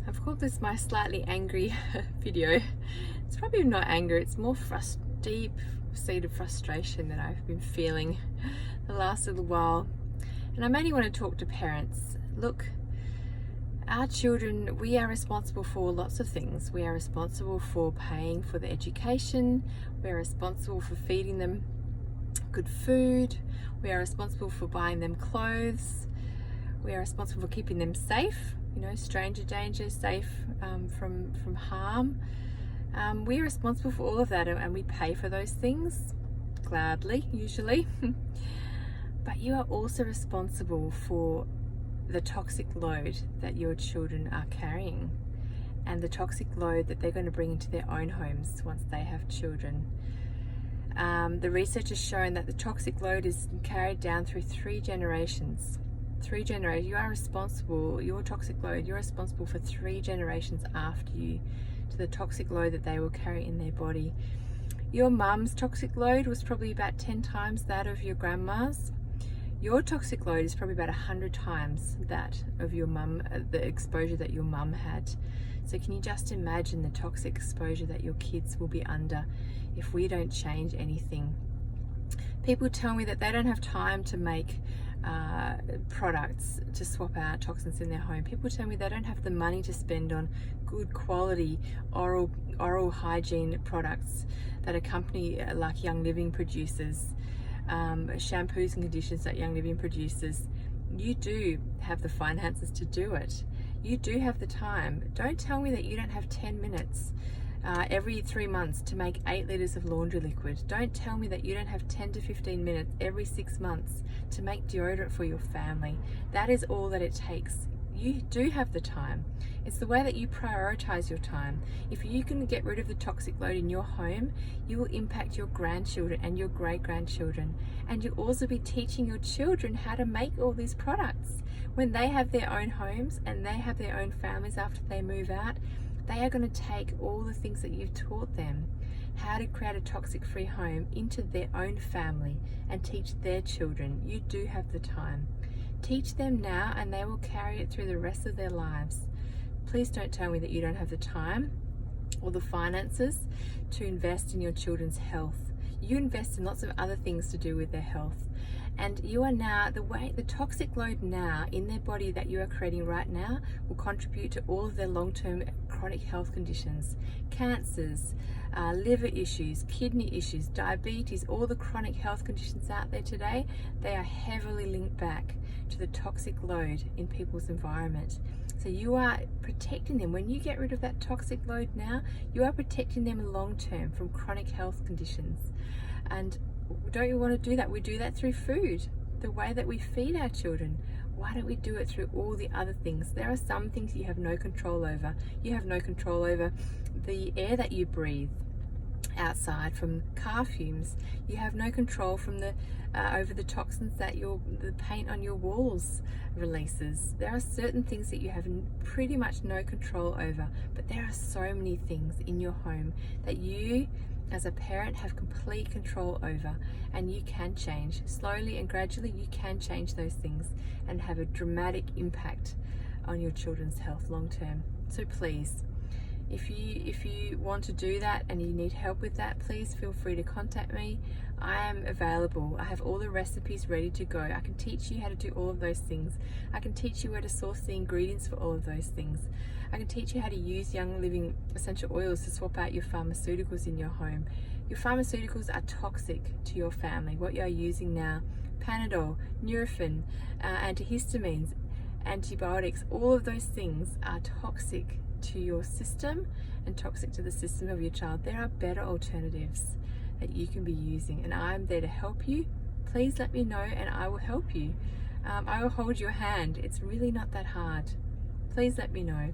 I've called this my slightly angry video. It's probably not anger, it's more deep-seated frustration that I've been feeling the last little while. And I mainly want to talk to parents. Look, our children, we are responsible for lots of things. We are responsible for paying for their education. We are responsible for feeding them good food. We are responsible for buying them clothes. We are responsible for keeping them safe, stranger danger, safe from harm. We are responsible for all of that, and we pay for those things gladly, usually. But you are also responsible for the toxic load that your children are carrying, and the toxic load that they're going to bring into their own homes once they have children. The research has shown that the toxic load is carried down through 3 generations. 3 generations. You are responsible, your toxic load, you're responsible for 3 generations after you, to the toxic load that they will carry in their body. Your mum's toxic load was probably about 10 times that of your grandma's. Your toxic load is probably about 100 times that of your mum, the exposure that your mum had. So can you just imagine the toxic exposure that your kids will be under if we don't change anything? People tell me that they don't have time to make products to swap out toxins in their home. People tell me they don't have the money to spend on good quality oral hygiene products that a company like Young Living produces, shampoos and conditioners that Young Living produces. You do have the finances to do it. You do have the time. Don't tell me that you don't have 10 minutes every 3 months to make 8 litres of laundry liquid. Don't tell me that you don't have 10 to 15 minutes every 6 months to make deodorant for your family. That is all that it takes. You do have the time. It's the way that you prioritize your time. If you can get rid of the toxic load in your home, you will impact your grandchildren and your great-grandchildren. And you'll also be teaching your children how to make all these products. When they have their own homes and they have their own families after they move out, they are going to take all the things that you've taught them, how to create a toxic-free home, into their own family and teach their children. You do have the time. Teach them now and they will carry it through the rest of their lives. Please don't tell me that you don't have the time or the finances to invest in your children's health. You invest in lots of other things to do with their health. And you are now, the toxic load now in their body that you are creating right now will contribute to all of their long-term chronic health conditions, cancers, liver issues, kidney issues, diabetes, all the chronic health conditions out there today. They are heavily linked back to the toxic load in people's environment. So you are protecting them. When you get rid of that toxic load now, you are protecting them long-term from chronic health conditions. And don't you want to do that? We do that through food, the way that we feed our children. Why don't we do it through all the other things? There are some things you have no control over. You have no control over the air that you breathe outside from car fumes. You have no control from over the toxins that the paint on your walls releases. There are certain things that you have pretty much no control over, but there are so many things in your home that you as a parent have complete control over, and you can change. Slowly and gradually you can change those things and have a dramatic impact on your children's health long term. So please, if you want to do that and you need help with that, please feel free to contact me. I am available. I have all the recipes ready to go. I can teach you how to do all of those things. I can teach you where to source the ingredients for all of those things. I can teach you how to use Young Living essential oils to swap out your pharmaceuticals in your home. Your pharmaceuticals are toxic to your family. What you are using now, Panadol, Nurofen, antihistamines, antibiotics, all of those things are toxic to your system and toxic to the system of your child. There are better alternatives that you can be using, and I'm there to help you. Please let me know and I will help you. I will hold your hand. It's really not that hard. Please let me know.